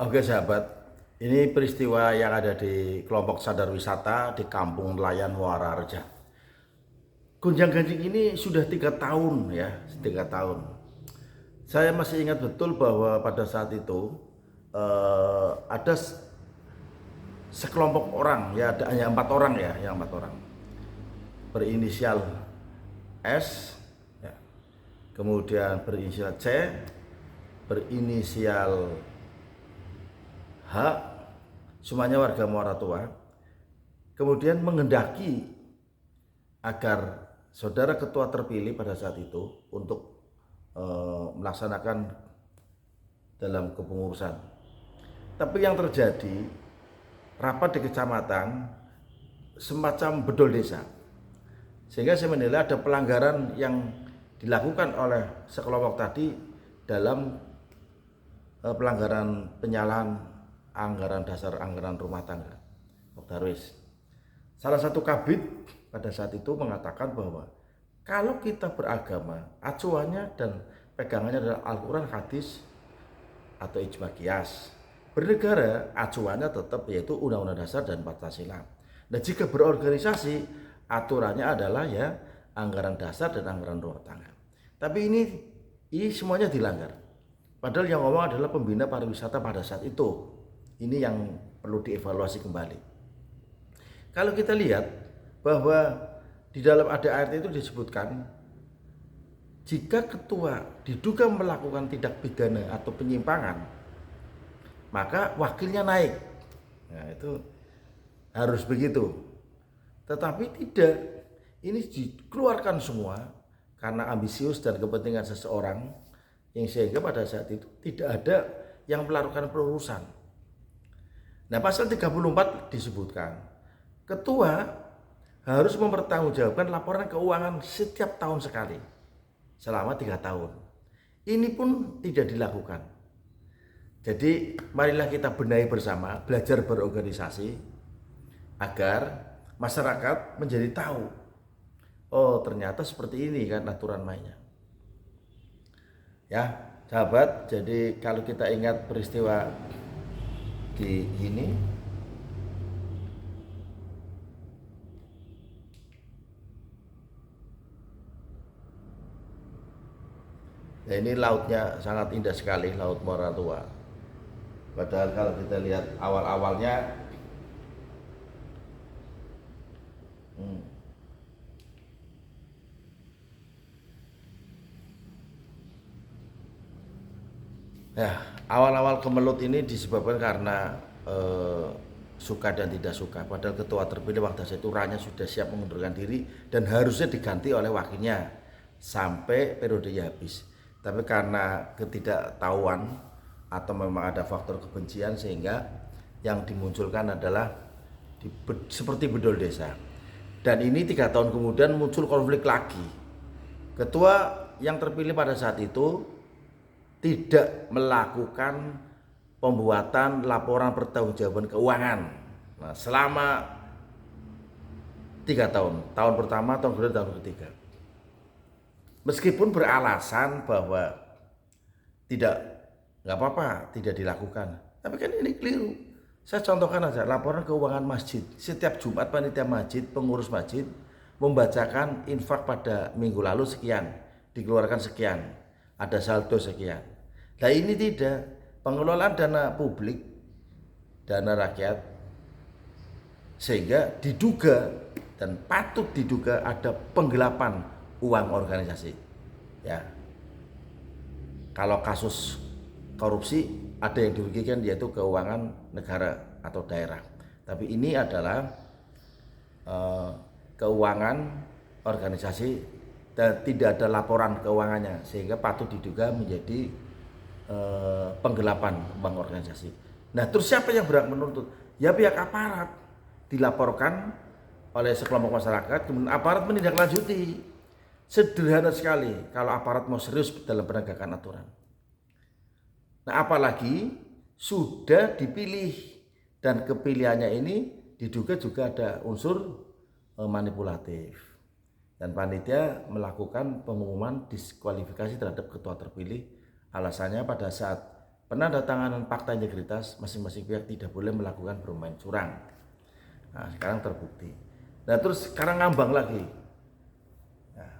Oke sahabat, ini peristiwa yang ada di kelompok sadar wisata di Kampung Nelayan Muara Reja. Gonjang-ganjing ini sudah 3 tahun ya, 3 tahun. Saya masih ingat betul bahwa pada saat itu ada sekelompok orang ya, ada hanya 4 orang ya, yang 4 orang berinisial S, ya, kemudian berinisial C, berinisial H, semuanya warga Muara Tua, kemudian menghendaki agar saudara ketua terpilih pada saat itu untuk melaksanakan dalam kepengurusan. Tapi yang terjadi, rapat di kecamatan semacam bedol desa, sehingga saya menilai ada pelanggaran yang dilakukan oleh sekelompok tadi dalam pelanggaran penyalahan anggaran dasar anggaran rumah tangga Darwis. Salah satu kabid pada saat itu mengatakan bahwa kalau kita beragama, acuannya dan pegangannya adalah Al-Quran, hadis, atau ijma qiyas. Bernegara, acuannya tetap yaitu Undang-Undang Dasar dan Pancasila. Nah, jika berorganisasi, aturannya adalah ya anggaran dasar dan anggaran rumah tangga. Tapi ini semuanya dilanggar. Padahal yang ngomong adalah pembina pariwisata pada saat itu. Ini yang perlu dievaluasi kembali. Kalau kita lihat bahwa di dalam ADART itu disebutkan jika ketua diduga melakukan tindak pidana atau penyimpangan, maka wakilnya naik. Nah, itu harus begitu. Tetapi tidak, ini dikeluarkan semua karena ambisius dan kepentingan seseorang, yang sehingga pada saat itu tidak ada yang melakukan perurusan. Nah, pasal 34 disebutkan ketua harus mempertanggungjawabkan laporan keuangan setiap tahun sekali selama 3 tahun. Ini pun tidak dilakukan. Jadi marilah kita benahi bersama, belajar berorganisasi agar masyarakat menjadi tahu, oh ternyata seperti ini kan aturan mainnya. Ya sahabat, jadi kalau kita ingat peristiwa di ini, ya ini lautnya sangat indah sekali, Laut Muara Tua. Padahal kalau kita lihat awal-awalnya ya, awal-awal kemelut ini disebabkan karena suka dan tidak suka. Padahal ketua terpilih waktu itu Ranya sudah siap mengundurkan diri dan harusnya diganti oleh wakilnya sampai periodenya habis. Tapi karena ketidaktahuan atau memang ada faktor kebencian, sehingga yang dimunculkan adalah seperti bedol desa. Dan ini 3 tahun kemudian muncul konflik lagi. Ketua yang terpilih pada saat itu tidak melakukan pembuatan laporan pertanggungjawaban keuangan. Nah, selama 3 tahun, tahun pertama, tahun kedua, tahun ketiga. Meskipun beralasan bahwa nggak apa-apa, tidak dilakukan. Tapi kan ini keliru. Saya contohkan aja laporan keuangan masjid. Setiap Jumat panitia masjid, pengurus masjid membacakan infak pada minggu lalu sekian, dikeluarkan sekian, ada saldo sekian. Nah ini tidak, pengelolaan dana publik, dana rakyat, sehingga diduga dan patut diduga ada penggelapan uang organisasi. Ya, kalau kasus korupsi ada yang dirugikan yaitu keuangan negara atau daerah. Tapi ini adalah keuangan organisasi dan tidak ada laporan keuangannya, sehingga patut diduga menjadi penggelapan bank organisasi. Nah, terus siapa yang berhak menuntut? Ya pihak aparat, dilaporkan oleh sekelompok masyarakat, kemudian aparat menindaklanjuti. Sederhana sekali kalau aparat mau serius dalam penegakan aturan. Nah, apalagi sudah dipilih dan kepilihannya ini diduga juga ada unsur manipulatif. Dan panitia melakukan pengumuman diskualifikasi terhadap ketua terpilih. Alasannya pada saat penandatanganan fakta integritas, masing-masing pihak tidak boleh melakukan bermain curang. Nah, sekarang terbukti. Nah, terus sekarang ngambang lagi. Nah,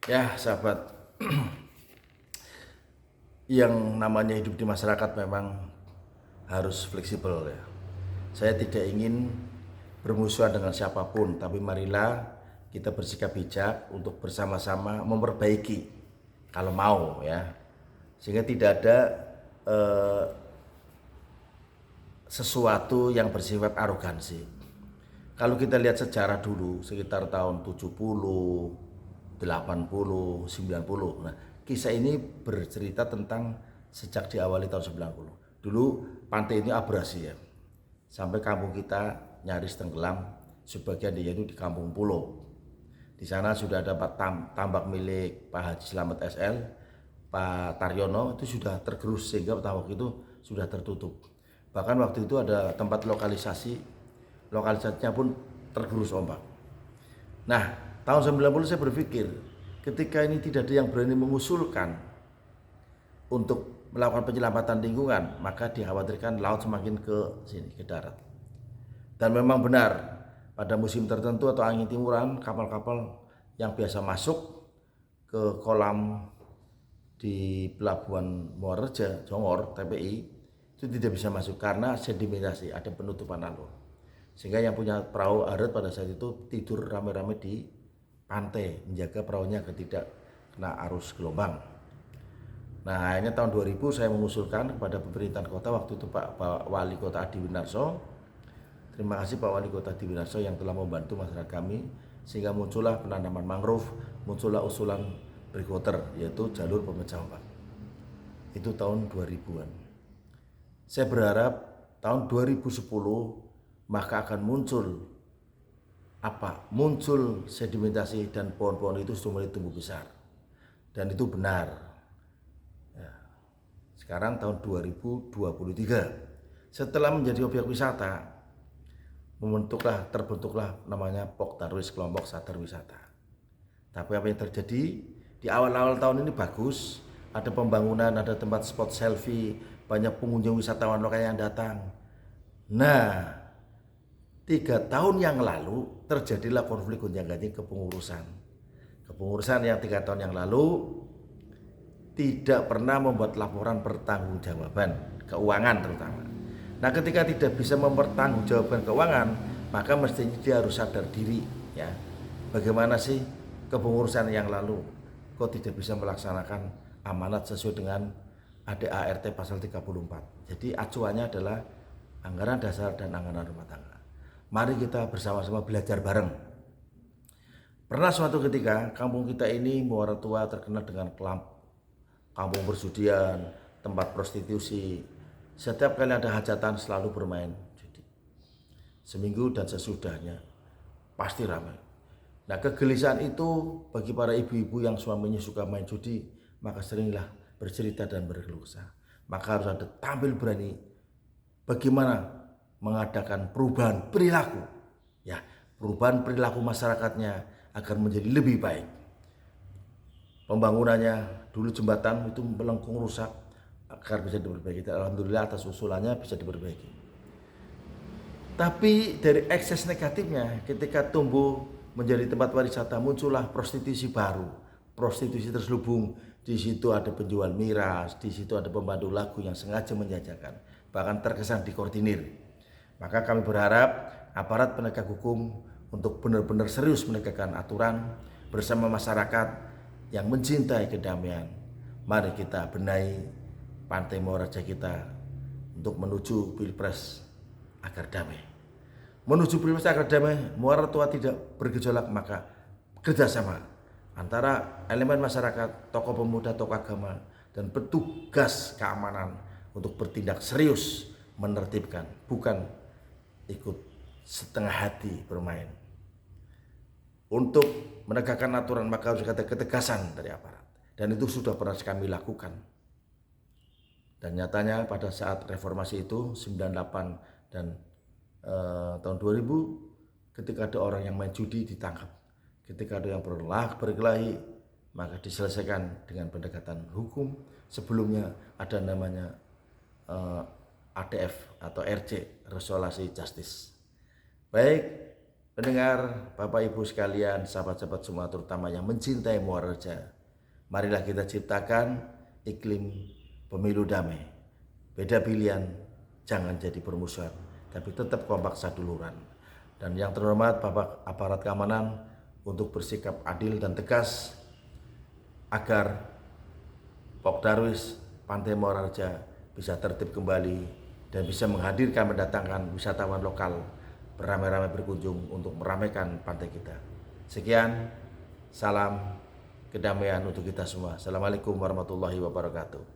ya sahabat, yang namanya hidup di masyarakat memang harus fleksibel ya. Saya tidak ingin bermusuhan dengan siapapun, tapi marilah kita bersikap bijak untuk bersama-sama memperbaiki kalau mau ya. Sehingga tidak ada sesuatu yang bersifat arogansi. Kalau kita lihat sejarah dulu sekitar tahun 70, 80, 90. Nah, kisah ini bercerita tentang sejak diawali tahun 90. Dulu pantai ini abrasi ya. Sampai kampung kita nyaris tenggelam, sebagian dia itu di kampung pulau. Di sana sudah ada tambak milik Pak Haji Slamet SL, Pak Taryono, itu sudah tergerus sehingga tambak itu sudah tertutup. Bahkan waktu itu ada tempat lokalisasinya pun tergerus ombak. Nah, tahun 90 saya berpikir, ketika ini tidak ada yang berani mengusulkan untuk melakukan penyelamatan lingkungan, maka dikhawatirkan laut semakin ke sini, ke darat. Dan memang benar, pada musim tertentu atau angin timuran, kapal-kapal yang biasa masuk ke kolam di pelabuhan Muarreja, Jongor, TPI, itu tidak bisa masuk karena sedimentasi, ada penutupan alur. Sehingga yang punya perahu arit pada saat itu tidur rame-rame di pantai, menjaga perahunya agar tidak kena arus gelombang. Nah, akhirnya tahun 2000 saya mengusulkan kepada pemerintahan kota, waktu itu Pak Wali Kota Adi Winarso. Terima kasih Pak Wali Kota Adi Winarso yang telah membantu masyarakat kami, sehingga muncullah penanaman mangrove, muncullah usulan breakwater, yaitu jalur pemecah ombak. Itu tahun 2000-an. Saya berharap tahun 2010 maka akan muncul muncul sedimentasi dan pohon-pohon itu sudah mulai tumbuh besar. Dan itu benar. Ya. Sekarang tahun 2023, setelah menjadi objek wisata, terbentuklah namanya POK Darwis, kelompok sadar wisata. Tapi apa yang terjadi di awal-awal tahun ini bagus, ada pembangunan, ada tempat spot selfie, banyak pengunjung wisatawan lokal yang datang. Nah, 3 tahun yang lalu terjadilah konflik gonjang-ganjing kepengurusan. Kepengurusan yang 3 tahun yang lalu tidak pernah membuat laporan pertanggungjawaban keuangan terutama. Nah, ketika tidak bisa mempertanggungjawabkan keuangan, maka mestinya dia harus sadar diri ya. Bagaimana sih kepengurusan yang lalu kok tidak bisa melaksanakan amanat sesuai dengan ADART pasal 34. Jadi acuannya adalah anggaran dasar dan anggaran rumah tangga. Mari kita bersama-sama belajar bareng. Pernah suatu ketika kampung kita ini Muara Tua terkenal dengan kampung perjudian, tempat prostitusi. Setiap kali ada hajatan selalu bermain judi. Seminggu dan sesudahnya pasti ramai. Nah, kegelisahan itu bagi para ibu-ibu yang suaminya suka main judi, maka seringlah bercerita dan berkeluh kesah. Maka harus ada tampil berani bagaimana mengadakan perubahan perilaku, ya, perubahan perilaku masyarakatnya agar menjadi lebih baik. Pembangunannya dulu jembatan itu melengkung rusak, agar bisa diperbaiki. Alhamdulillah atas usulannya bisa diperbaiki. Tapi dari ekses negatifnya, ketika tumbuh menjadi tempat wisata, muncullah prostitusi baru, prostitusi terselubung. Di situ ada penjual miras, di situ ada pemandu lagu yang sengaja menjajakan, bahkan terkesan dikoordinir. Maka kami berharap aparat penegak hukum untuk benar-benar serius menegakkan aturan bersama masyarakat yang mencintai kedamaian. Mari kita benahi pantai Muarreja kita untuk menuju Pilpres agar damai. Menuju Pilpres agar damai, Muara Tua tidak bergejolak, maka kerjasama antara elemen masyarakat, tokoh pemuda, tokoh agama, dan petugas keamanan untuk bertindak serius menertibkan, bukan ikut setengah hati bermain. Untuk menegakkan aturan maka harus ada ketegasan dari aparat, dan itu sudah pernah kami lakukan. Dan nyatanya pada saat reformasi itu 98 dan tahun 2000, ketika ada orang yang main judi ditangkap, ketika ada yang berkelahi maka diselesaikan dengan pendekatan hukum. Sebelumnya ada namanya ADF atau RC, Resolusi Justice. Baik pendengar, Bapak Ibu sekalian, sahabat-sahabat semua terutama yang mencintai Muara Reja, marilah kita ciptakan iklim pemilu damai. Beda pilihan jangan jadi permusuhan, tapi tetap kompak saduluran. Dan yang terhormat Bapak aparat keamanan untuk bersikap adil dan tegas agar Pok Darwis Pantai Muara Reja bisa tertib kembali dan bisa mendatangkan wisatawan lokal beramai-ramai berkunjung untuk meramaikan pantai kita. Sekian, salam kedamaian untuk kita semua. Assalamualaikum warahmatullahi wabarakatuh.